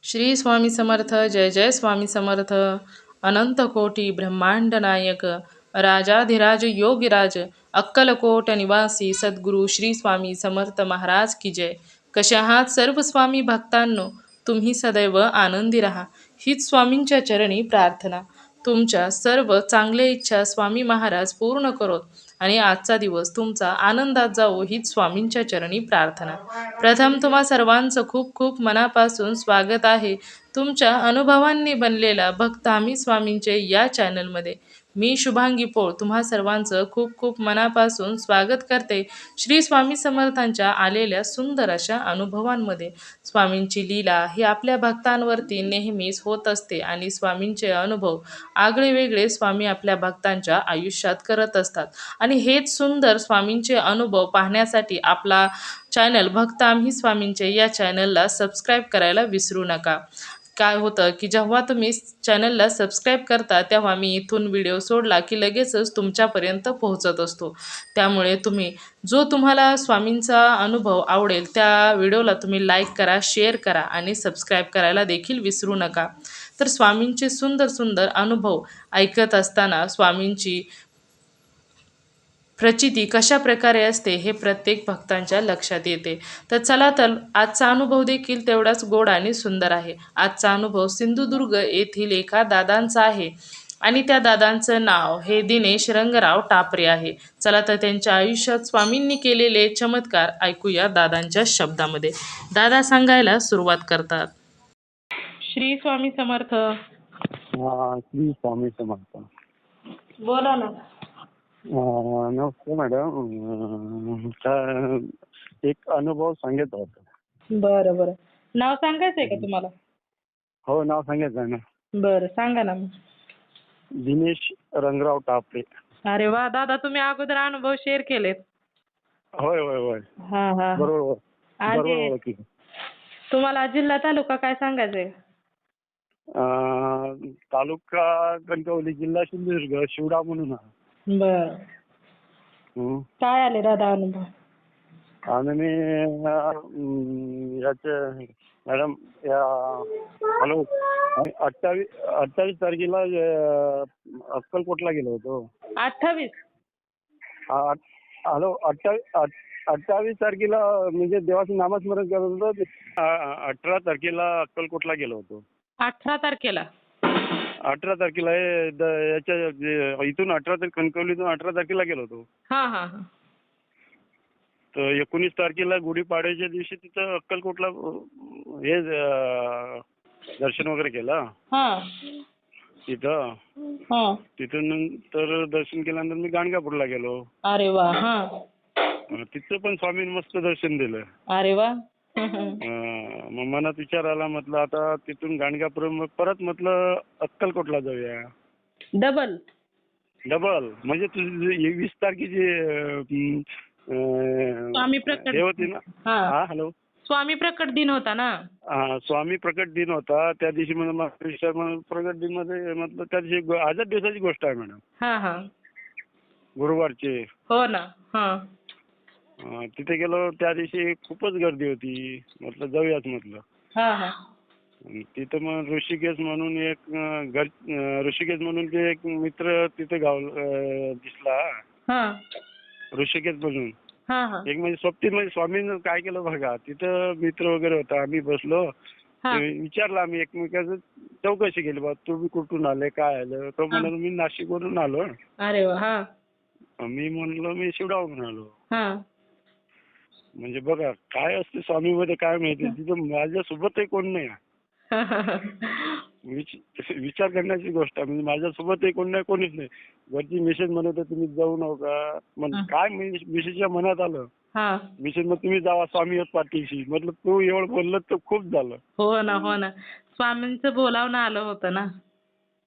श्री स्वामी समर्थ. जय जय स्वामी समर्थ. अनंत कोटी ब्रह्मांड नायक, राजाधिराज योगीराज, अक्कलकोट निवासी सद्गुरू श्री स्वामी समर्थ महाराज की जय. कशा आहात सर्व स्वामी भक्तांनो? तुम्ही सदैव आनंदी राहा, हीच स्वामींच्या चरणी प्रार्थना. तुमच्या सर्व चांगल्या इच्छा स्वामी महाराज पूर्ण करोत आणि आजचा दिवस तुमचा आनंदात जावो, हीच स्वामींच्या चरणी प्रार्थना. प्रथम तुम्हा सर्वांचं खूप खूप मनापासून स्वागत आहे तुमच्या अनुभवांनी बनलेला भक्त आम्ही स्वामींचे या चॅनलमध्ये. मी शुभांगी पोळ तुम्हा सर्वांचं खूप खूप मनापासून स्वागत करते श्री स्वामी समर्थांच्या आलेल्या सुंदर अशा अनुभवांमध्ये. स्वामींची लीला ही आपल्या भक्तांवरती नेहमीच होत असते आणि स्वामींचे अनुभव आगळे वेगळे स्वामी आपल्या भक्तांच्या आयुष्यात करत असतात. आणि हेच सुंदर स्वामींचे अनुभव पाहण्यासाठी आपला चॅनल भक्त आम्ही स्वामींचे या चॅनलला सबस्क्राईब करायला विसरू नका. काय होतं की जेव्हा तुम्ही चॅनलला सबस्क्राईब करता तेव्हा मी इथून व्हिडिओ सोडला की लगेचच तुमच्यापर्यंत पोहोचत असतो. त्यामुळे तुम्हाला स्वामींचा अनुभव आवडेल त्या व्हिडिओला तुम्ही लाईक करा, शेअर करा आणि सबस्क्राईब करायला देखील विसरू नका. तर स्वामींचे सुंदर सुंदर अनुभव ऐकत असताना स्वामींची प्रचिती कशा प्रकारे असते हे प्रत्येक भक्तांच्या लक्षात येते. तर चला तर आजचा अनुभव देखील तेवढाच गोड आणि सुंदर आहे. आजचा अनुभव सिंधुदुर्ग येथील एका दादांचा आहे आणि त्या दादांचं नाव हे दिनेश रंगराव टापरे आहे. चला तर त्यांच्या आयुष्यात स्वामींनी केलेले चमत्कार ऐकूया दादांच्या शब्दामध्ये. दादा सांगायला सुरुवात करतात. श्री स्वामी समर्थ. श्री स्वामी समर्थ. बोला ना. नमस्ते मॅडम. एक अनुभव सांगितला होता. बरं बरं. नाव सांगायचंय का तुम्हाला? हो, नाव सांगायचं ना. बरं सांगा ना मग. दिनेश रंगराव टापरे. अरे वा दादा, तुम्ही अगोदर अनुभव शेअर केलेत. होय होय होय, हा हा. बरोबर आणि बरोबर ओळखली. तुम्हाला जिल्हा तालुका काय सांगायचंय? तालुका कणकवली, जिल्हा सिंधुदुर्ग, शिवडा म्हणून आहे. बर. काय आले दादा अनुभव? आणि मी याचे मॅडम या हॅलो 28 तारखेला अक्कलकोटला गेलो होतो. 28? हॅलो 28 तारखेला म्हणजे देवाचं नामस्मरण करत होतो. 18 तारखेला अक्कलकोटला गेलो होतो. 18 तारखेला? 18 तारखेला याच्या इथून 18 तारखेला कणकवलीतून 18 तारखेला गेलो होतो. हा हा हा. तर 19 तारखेला गुढीपाडव्याच्या दिवशी तिथं अक्कलकोटला हे दर्शन वगैरे केलं हा तिथं. हा. तिथून नंतर दर्शन केल्यानंतर मी गाणगापूरला गेलो. अरे वा. हा. तिथं पण स्वामींनी मस्त दर्शन दिलं. अरे वा. मग मनात विचार आला, म्हटलं आता तिथून गाणगापूर परत म्हटलं अक्कलकोटला जाऊया. डबल म्हणजे तुझी 20 तारखेची स्वामी प्रकट हे होती ना. हा. हॅलो, स्वामी प्रकट दिन होता ना. स्वामी प्रकट दिन होता त्या दिवशी. प्रकट दिन मध्ये म्हटलं त्या दिवशी आजच दिवसाची गोष्ट आहे मॅडम. हा हा. गुरुवारची. हो ना. हा. तिथे गेलो त्या दिवशी खूपच गर्दी होती. म्हटलं जाऊयाच म्हटलं. हा हा. तिथं मग ऋषिकेश म्हणून ऋषिकेश म्हणून ते एक मित्र तिथे दिसला. हा. ऋषिकेश म्हणून हा हा. एक म्हणजे सोबतीत म्हणजे स्वामींनी काय केलं बघा, तिथं मित्र वगैरे होता. आम्ही बसलो. हा. विचारलं आम्ही एकमेकांचं, चौकशी केली बा तुम्ही कुठून आले काय आलं. तो म्हणाला मी नाशिकवरून आलो. अरे वा. हा. मी म्हणलो मी शिवडावरून आलो. हा. म्हणजे बघा काय असते स्वामीमध्ये काय माहिती. तिथं माझ्यासोबतही कोण नाही. विचार करण्याची गोष्ट आहे. म्हणजे माझ्यासोबतही कोण नाही, कोणीच नाही. वरची मिसेस म्हणत तुम्ही जाऊ नका. काय मिसेसच्या मनात आलं. मिसेस मग तुम्ही जावा स्वामी पाठीशी. म्हटलं तू एवढं बोललं तर खूप झालं. हो ना हो ना. स्वामींचं बोलावणं आलं होतं ना.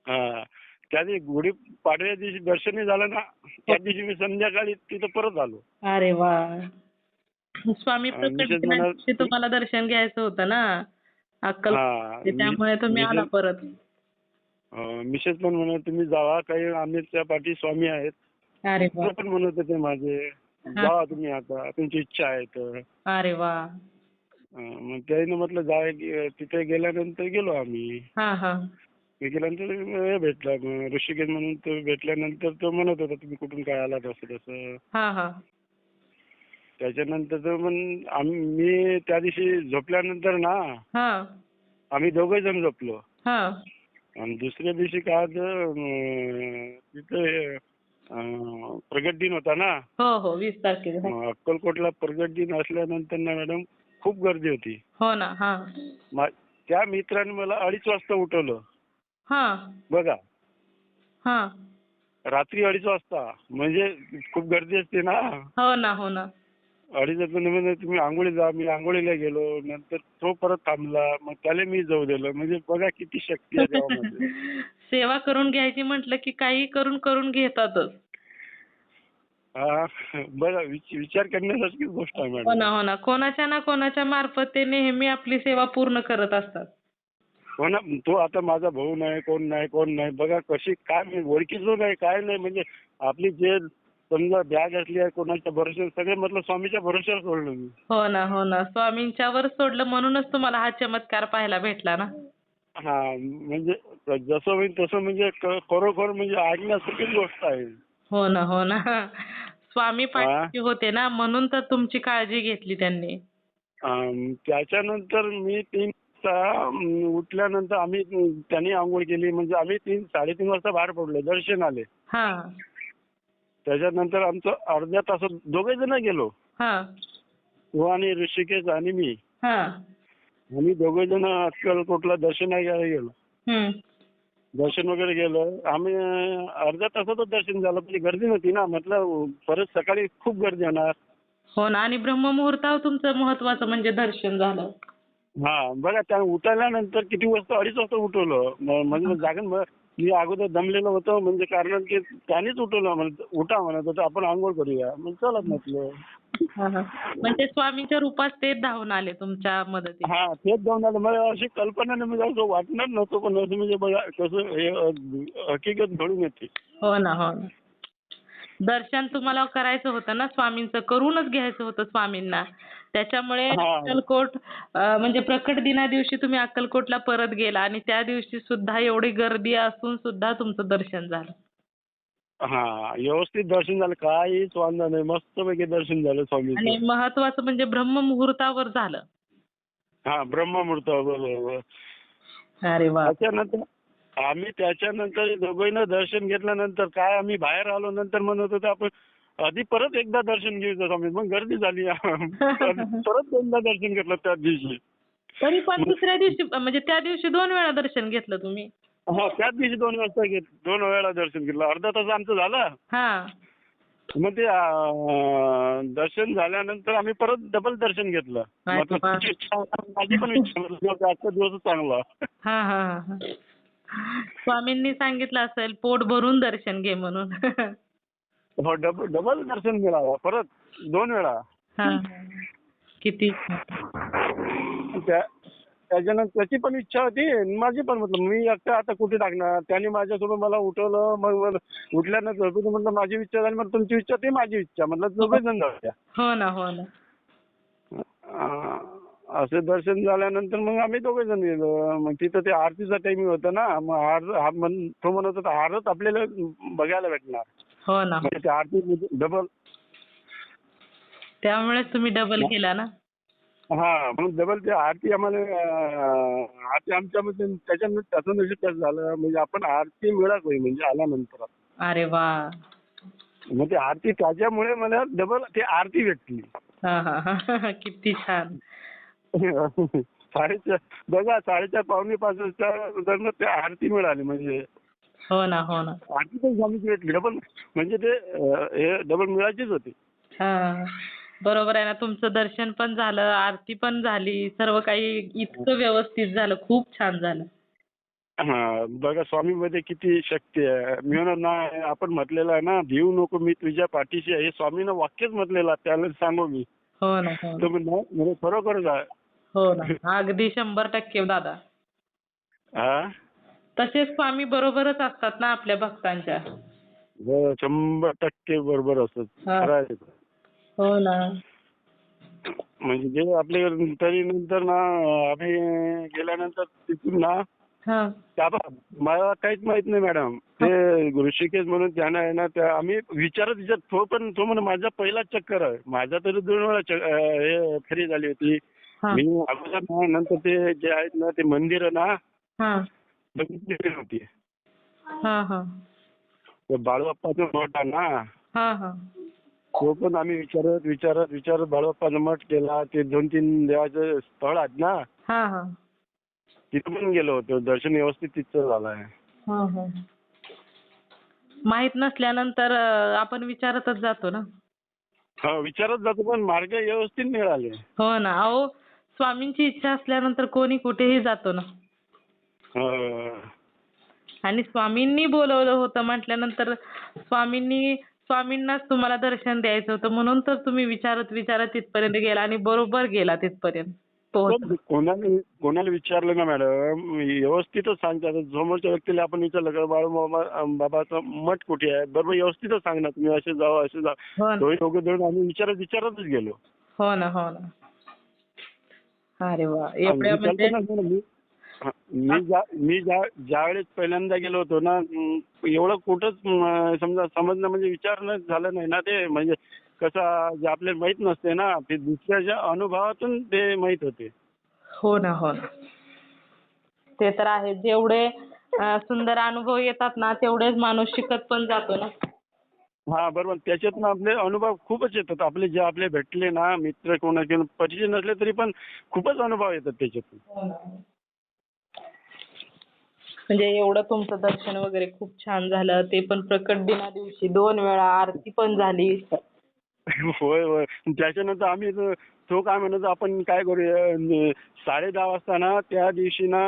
त्या दिवशी गुढीपाडव्या दिवशी दर्शनही झालं ना. त्या दिवशी मी संध्याकाळी तिथं परत आलो. अरे वा. स्वामी प्रकट दिनाची तुम्हाला दर्शन घ्यायचं होतं ना अक्कलकोट, त्यामुळे तुम्ही आला परत. मिसेस पण म्हणत तुम्ही जावा, काही आम्ही त्या पाठी स्वामी आहेत. अरे वा. पण म्हणत होते माझे जावा तुम्ही आता, तुमची इच्छा आहे तर. अरे वा. मग त्याने म्हटलं तिथे गेल्यानंतर गेलो आम्ही. हा हा मी गेल्यानंतर हे भेटला मग ऋषिकेश म्हणून. तो भेटल्यानंतर तो म्हणत होता तुम्ही कुठून काय आलात असं तसं. हा हा त्याच्यानंतर तो मी त्या दिवशी झोपल्यानंतर ना हा आम्ही दोघे जण झोपलो. हा आणि दुसऱ्या दिवशी काय होतं, तिथे प्रगट दिन होता ना. हो हो 20 तारखेला. अक्कलकोटला प्रगट दिन असल्यानंतर ना मॅडम खूप गर्दी होती. हो ना. हा त्या मित्राने मला 2:30 वाजता उठवलं. हा बघा, हा रात्री 2:30 वाजता म्हणजे खूप गर्दी असते ना. हो ना. हो ना. 2:30 वाजता म्हणजे तुम्ही आंघोळी जा. मी आंघोळीला गेलो. नंतर तो परत थांबला. मग त्याला मी जाऊ दिलं. म्हणजे बघा किती शक्ती आहे देवामध्ये. सेवा करून घ्यायची म्हटलं की काही करून करून घेतातच. हा बघा, विचार करण्यासारखी गोष्ट आहे हो मॅडम. ना. हो ना. कोणाच्या ना कोणाच्या मार्फत ते नेहमी आपली सेवा पूर्ण करत असतात. हो ना. तो आता माझा भाऊ नाही, कोण नाही. बघा कशी काय मी ओळखीचं नाही, काय नाही. म्हणजे आपली जे समजा बॅग असली आहे कोणाच्या भरोश्यावर, सगळे म्हटलं स्वामीच्या भरोश्यावर सोडलं मी. हो ना. हो ना. स्वामींच्यावर सोडलं म्हणूनच तुम्हाला हा चमत्कार पाहायला भेटला ना. हा म्हणजे जसं होईल तसं म्हणजे खरोखर म्हणजे ऐकण्यासारखीच गोष्ट आहे. हो ना. हो ना. स्वामी हा पाठीशी होते ना म्हणून तर तुमची काळजी घेतली त्यांनी. त्याच्यानंतर मी 3 वाजता उठल्यानंतर त्यांनी आंघोळ केली. म्हणजे आम्ही 3-3:30 वाजता बाहेर पडलो. दर्शन आले. हा त्याच्यानंतर आमचं अर्ध्या तासात दोघे जण गेलो. हा तो आणि ऋषिकेश आणि मी. हा आम्ही दोघे जण अक्कलकोटला दर्शनाला गेलो. हम्म. दर्शन वगैरे गेलं. आम्ही अर्ध्या तासातच दर्शन झालं. म्हणजे गर्दी नव्हती ना. म्हटलं परत सकाळी खूप गर्दी येणार. हो ना. आणि ब्रह्ममुहूर्तावर तुमचं महत्वाचं म्हणजे दर्शन झालं. हा बघा, त्या उठवल्यानंतर किती वाजता 2:30 वाजता उठवलं. म्हणजे जागून मी अगोदर दमलेलो होतो. म्हणजे कारण की त्यानेच उठवलं. उठा म्हणत होतं, आपण आंघोळ करूया. मग चलत म्हटलं. हा हा म्हणजे स्वामीच्या रूपात ते धावून आले तुमच्या मदतीला. हा तेच जाऊन आलं. मला अशी कल्पना नाही, म्हणजे असं वाटणार नव्हतं. पण असं म्हणजे बघा कसं हे हकीकत घडून येते. हो ना. हो ना. दर्शन तुम्हाला करायचं होतं ना स्वामींचं, करूनच घ्यायचं होतं स्वामींना. त्याच्यामुळे हा अक्कलकोट म्हणजे प्रकट दिना दिवशी तुम्ही अक्कलकोटला परत गेला आणि त्या दिवशी सुद्धा एवढी गर्दी असून सुद्धा तुमचं दर्शन झालं. हा व्यवस्थित दर्शन झालं. काहीच वांधा नाही. मस्तपैकी दर्शन झालं स्वामीचं. आणि महत्वाचं म्हणजे ब्रह्ममुहूर्तावर झालं. हा ब्रह्ममुहूर्त बरोबर. अरे वा. त्याच्यानंतर दोघांना दर्शन घेतल्यानंतर काय आम्ही बाहेर आलो. नंतर म्हणत होतो आपण आधी परत एकदा दर्शन घेऊया स्वामी. मग गर्दी झाली. परत दोनदा दर्शन घेतलं त्या दिवशी. तरी पण दुसऱ्या दिवशी म्हणजे त्या दिवशी 2 वेळा दर्शन घेतलं तुम्ही. हा त्याच दिवशी 2 वेळा दर्शन घेतलं. अर्धा तास आमचं झालं. हा मग ते दर्शन झाल्यानंतर आम्ही परत डबल दर्शन घेतलं. माझी पण इच्छा आजचा दिवस चांगला. हा हा हा स्वामींनी सांगितलं असेल पोट भरून दर्शन घे म्हणून. हो डबल दर्शन मिळालं परत 2 वेळा. हा किती त्याच्यानंतर त्याची पण इच्छा होती. माझी पण. म्हटलं मी एकटा आता कुठे टाकणार. त्यांनी माझ्यासोबत मला उठवलं. मग उठल्यानंतर म्हटलं माझी इच्छा झाली. मग तुमची इच्छा ती माझी इच्छा. म्हटलं दोघे जण जाऊया. हो ना. हो ना. असं दर्शन झाल्यानंतर मग आम्ही दोघे जण गेलो. मग तिथं ते आरतीचा टायमिंग होता ना. मग तो म्हणत होता आरत आपल्याला बघायला भेटणार. हो ना. म्हणजे ते आरती डबल. त्यामुळेच तुम्ही डबल केला ना. हा मग डबल ते आरती आम्हाला आरती आमच्यामध्ये त्याच्यानंतर त्याचं नशीब झालं. म्हणजे आपण आरती मिळत होई म्हणजे आल्यानंतर. अरे वा. मग ते आरती त्याच्यामुळे मला डबल ते आरती भेटली. हा हा किती छान. 4:30 बघा 4:30 पावणे 5 दरम्यान ते आरती मिळाली. म्हणजे हो ना. हो ना. आरती पण झाली भेटली डबल. म्हणजे ते हे डबल मिळायचीच होती. हा बरोबर आहे ना. तुमचं दर्शन पण झालं, आरती पण झाली, सर्व काही इतकं व्यवस्थित झालं. खूप छान झालं. हा बघा स्वामीमध्ये किती शक्ती आहे. मी ना आपण म्हटलेलं आहे ना, भिवू नको मी तुझ्या पाठीशी आहे. हे स्वामीनं वाक्यच म्हटलेलं आहे. त्याला सांगू मी. हो ना. हो ना. म्हणजे खरोखरच आहे. हो ना. अगदी 100% दादा. हा तसेच स्वामी बरोबरच असतात ना आपल्या भक्तांच्या. 100% बरोबर असत. हा. हो ना. म्हणजे जे आपले तरी नंतर ना आम्ही गेल्यानंतर तिथून ना हा त्या मला काहीच माहित नाही मॅडम. ते ऋषिकेश म्हणून त्यानं आहे ना त्या आम्ही विचारत तो म्हणे माझा पहिला चक्कर आहे. माझा तरी 2 वेळा हे फेरी झाली होती. हा मी अगोदर ना नंतर ते जे आहेत ना ते मंदिर ना हा बघितलेली होती. हा हा ते बाळूबाप्पाचं मठ आहे ना हा हा तो पण आम्ही विचारत बाळूबाप्पाचा मठ केला. ते 2-3 देवाचे स्थळ आहेत ना हा हा तिथे पण गेलो होतो. दर्शन व्यवस्थित तिथं झालंय. हा हा माहित नसल्यानंतर आपण विचारतच जातो ना. हा विचारत जातो पण मार्ग व्यवस्थित मिळाले. हो ना. अहो स्वामींची इच्छा असल्यानंतर कोणी कुठेही जातो ना. हा. आणि स्वामींनी बोलवलं होतं म्हटल्यानंतर स्वामींनाच तुम्हाला दर्शन द्यायचं होतं म्हणून तर तुम्ही विचारत तिथपर्यंत गेला आणि बरोबर गेला तिथपर्यंत पोहोचला. पण कोणाला विचारलं ना मॅडम व्यवस्थितच सांगतात. समोरच्या व्यक्तीला आपण विचारलं का बाबाचं मठ कुठे आहे बरोबर व्यवस्थितच सांगणार तुम्ही असे जावा असे जा. हो ना दोन्ही दोघं जण आम्ही विचारतच गेलो. हो ना हो ना. अरे वा आणि एवढ्या म्हणजे कल्पना नाही ना मी ज्यावेळेस पहिल्यांदा गेलो होतो ना एवढं कुठंच समजा समजणं म्हणजे विचारणं झालं नाही ना. ते म्हणजे कसं जे आपल्याला माहित नसते ना ते दुसऱ्याच्या अनुभवातून ते माहित होते. हो ना हो ना. ते तर आहे. जेवढे सुंदर अनुभव येतात ना तेवढेच माणूस शिकत पण जातो ना. हा बरोबर. त्याच्यातून आपले अनुभव खूपच येतात. आपले जे आपले भेटले ना मित्र कोणाचे परिचय नसले तरी पण खूपच अनुभव येतात त्याच्यातून. हो ना. म्हणजे एवढं तुमचं दर्शन वगैरे खूप छान झालं. ते पण प्रकट दिना दिवशी 2 वेळा आरती पण झाली. होय होय. त्याच्यानंतर आम्ही तो काय म्हणत आपण काय करूया 10:30 वाजता ना त्या दिवशी ना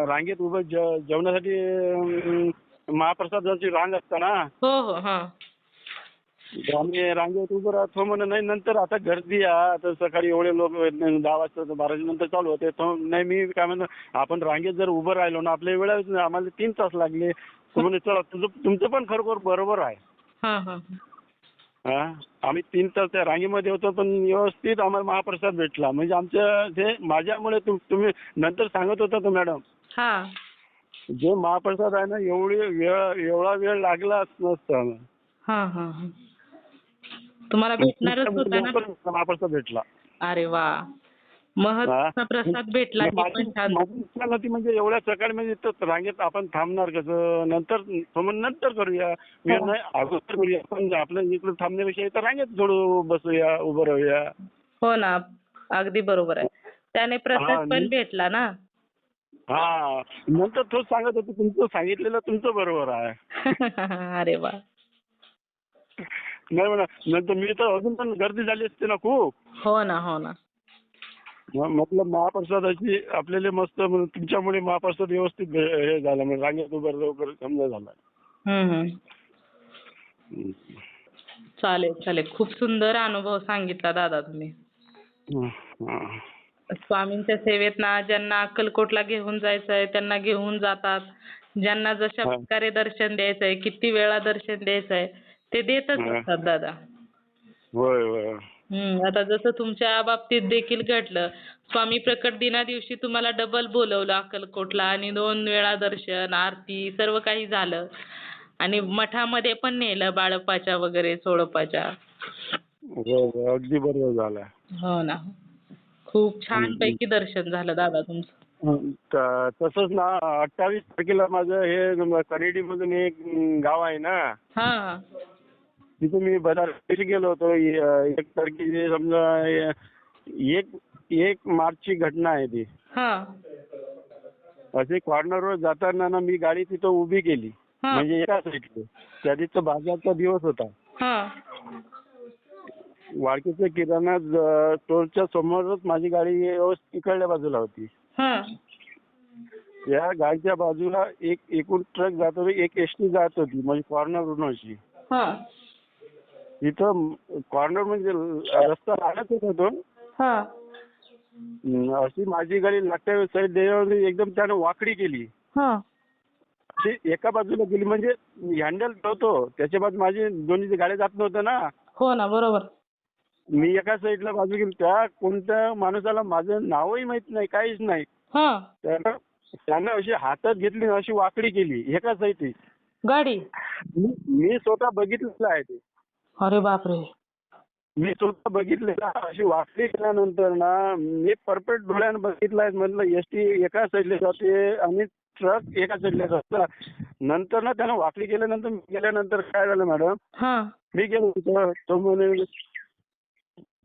रांगेत उभं जेवणासाठी महाप्रसादाची रांग असते ना हो हो हा. आम्ही रांगेत उभं राहतो म्हणून नाही नंतर आता गर्दी आहे आता सकाळी एवढे लोक 10 वाजता 12 नंतर चालू होते. तो नाही मी काय म्हणतो आपण रांगेत जर उभं राहिलो ना आपल्या वेळेस आम्हाला 3 तास लागले. म्हणून चला तुमचं पण खरोखर बरोबर आहे. हा हा हा आम्ही 3 तास त्या रांगेमध्ये होतो पण व्यवस्थित आम्हाला महाप्रसाद भेटला. म्हणजे आमच्या ते माझ्यामुळे तुम्ही नंतर सांगत होता तो मॅडम हा जे महाप्रसाद आहे ना एवढा वेळ लागलाच नसता. हा हा हा. तुम्हाला भेटणारच होता ना. महाप्रसाद भेटला. अरे वा. महत्वाचा प्रसाद भेटला की पण छान. माझी इच्छा नव्हती म्हणजे एवढ्या सकाळी म्हणजे इथं रांगेत आपण थांबणार कसं नंतर करूया. मी नाही अगोदर करूया पण आपल्या इकडे थांबण्यापेक्षा इथं रांगेत थोडं बसूया उभं राहूया. हो ना अगदी बरोबर आहे. त्याने प्रसाद पण भेटला ना. हा नंतर तोच सांगत होतो तुमचं सांगितलेलं तुमचं बरोबर आहे. अरे वा. नाही म्हणा नंतर मी तर अजून पण गर्दी झाली असते ना खूप. हो ना हो ना. म्हटलं महाप्रसादाची आपल्याला मस्त तुमच्यामुळे महाप्रसाद व्यवस्थित हे झाला म्हणजे रांगेत उभं लवकर समजा झाला. चालेल चालेल. खूप सुंदर अनुभव सांगितला दादा तुम्ही. स्वामींच्या सेवेत ना ज्यांना अक्कलकोटला घेऊन जायचंय त्यांना घेऊन जातात. ज्यांना जशा प्रकारे दर्शन द्यायचंय किती वेळा दर्शन द्यायचंय ते देतच असतात दादा. होय होय. आता जसं तुमच्या बाबतीत देखील घडलं. स्वामी प्रकट दिना दिवशी तुम्हाला डबल बोलवलं अक्कलकोटला आणि 2 वेळा दर्शन आरती सर्व काही झालं. आणि मठामध्ये पण नेलं बाळप्पाच्या वगैरे सोळप्पाच्या. अगदी बरोबर झालं. हो ना. खूप छान पैकी दर्शन झालं दादा तुमचं. तसंच ना 28 तारखेला माझं हे कनेडी मधून एक गाव आहे ना हा तिथे मी बदारला गेलो होतो. 1 तारखेची समजा 1 मार्चची घटना आहे ती. हा असे कॉर्नरवर जाताना ना मी गाडी तिथं उभी केली म्हणजे एका साईडला. त्या दिवशी बाजारचा दिवस होता. हा वाळकीच्या किराणा स्टोअरच्या समोरच माझी गाडी इकडल्या बाजूला होती. हा या गाडीच्या बाजूला एकूण ट्रक जात होती एक एसटी जात होती म्हणजे कॉर्नरवरून अशी. हा इथं कॉर्नर म्हणजे रस्ता लागत होता तो. हा अशी माझी गाडी लागत्या साईड एकदम त्यानं वाकडी केली. हा ती एका बाजूला गेली म्हणजे हँडल होतो त्याच्या बाजू माझी दोन्ही गाड्या जात नव्हत्या ना. हो ना बरोबर. मी एका साईडला बाजू गेलो, त्या कोणत्या माणसाला माझं नावही माहित नाही, काहीच नाही. त्यानं अशी हातात घेतली अशी वाकडी केली एका साईडची गाडी. मी स्वतः बघितलेलं आहे ते. अरे बापरे. मी स्वतः बघितलेलं अशी वाकडी केल्यानंतर ना मी परफेक्ट डोळ्यानं बघितलंय. म्हटलं एसटी एका साईडला जाते आणि ट्रक एका साईडला जातो. नंतर ना त्यानं वाकडी केल्यानंतर गेल्यानंतर काय झालं मॅडम, मी गेलो तिथं. तो म्हणे,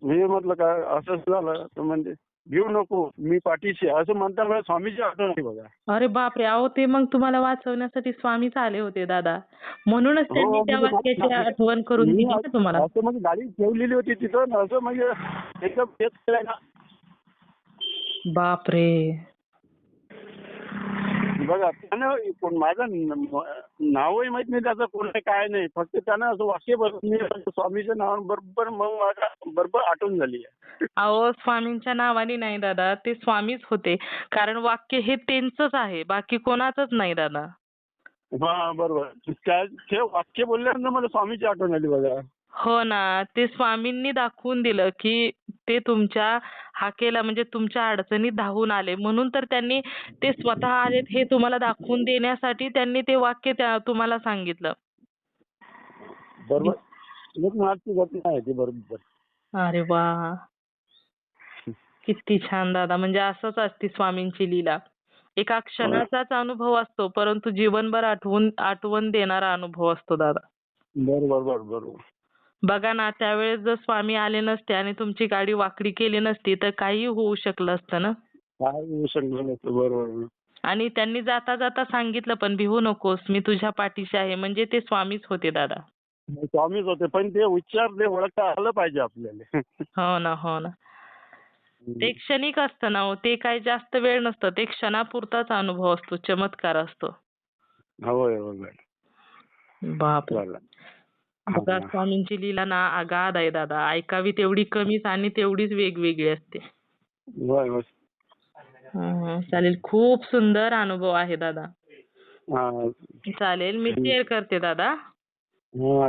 मी म्हटलं काय असं झालं, तो म्हणजे घेऊ नको मी पाठीशी, असं म्हणता मला स्वामीची आठवण आली बघा. अरे बापरे. अहो ते मग तुम्हाला वाचवण्यासाठी स्वामीच आले होते दादा, म्हणूनच त्यांनी त्या वाक्याची आठवण करून दिली ना तुम्हाला. असं म्हणजे गाडी ठेवलेली होती तिथं, असं म्हणजे एकदम तेच केलंय ना. बापरे. बघा त्यानं माझं नावही माहित नाही त्याचं, कोण काय नाही, फक्त त्यानं असं वाक्य स्वामीच्या नावाबरोबर मग बरोबर आठवण झाली आहे. अहो स्वामींच्या नावाने नाही दादा, ते स्वामीच होते, कारण वाक्य हे त्यांचंच आहे, बाकी कोणाचंच नाही दादा. हा बरोबर. ते वाक्य बोलल्यानंतर मला स्वामीची आठवण आली बघा. हो ना, ते स्वामींनी दाखवून दिलं की ते तुमच्या हाकेला म्हणजे तुमच्या अडचणीत धावून आले, म्हणून तर त्यांनी ते स्वतः आलेत हे तुम्हाला दाखवून देण्यासाठी त्यांनी ते वाक्य तुम्हाला सांगितलं. बरोबर. एक मार्गची घटना आहे ती बरोबर. अरे वा, किती छान दादा. म्हणजे असंच असते स्वामींची लीला. एका क्षणाचाच अनुभव असतो, परंतु जीवनभर आठवण देणारा अनुभव असतो दादा. बरोबर बरोबर. बघा ना, त्यावेळेस जर स्वामी आले नसते आणि तुमची गाडी वाकडी केली नसती तर काही होऊ शकलं असतं ना. काय होऊ शकलं नसतं. बरोबर. आणि त्यांनी जाता जाता सांगितलं पण, भिवू नकोस, मी तुझ्या पाठीशी आहे. म्हणजे ते स्वामीच होते दादा. स्वामीच होते, पण ते उच्चार ते ओळखता आलं पाहिजे आपल्याला. हो ना, हो ना. ते क्षणिक असतं ना हो, ते काही जास्त वेळ नसतं, ते क्षणापुरताच अनुभव असतो, चमत्कार असतो. होय. बाप. बघा स्वामींची लीला ना अगाध आहे दादा, ऐकावी तेवढी कमीच आणि तेवढीच वेगवेगळी असते. चालेल, खूप सुंदर अनुभव आहे दादा. चालेल, मी शेअर करते दादा.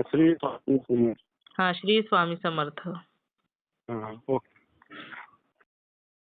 श्री स्वामी समर्थ. श्री स्वामी समर्थ. ओके.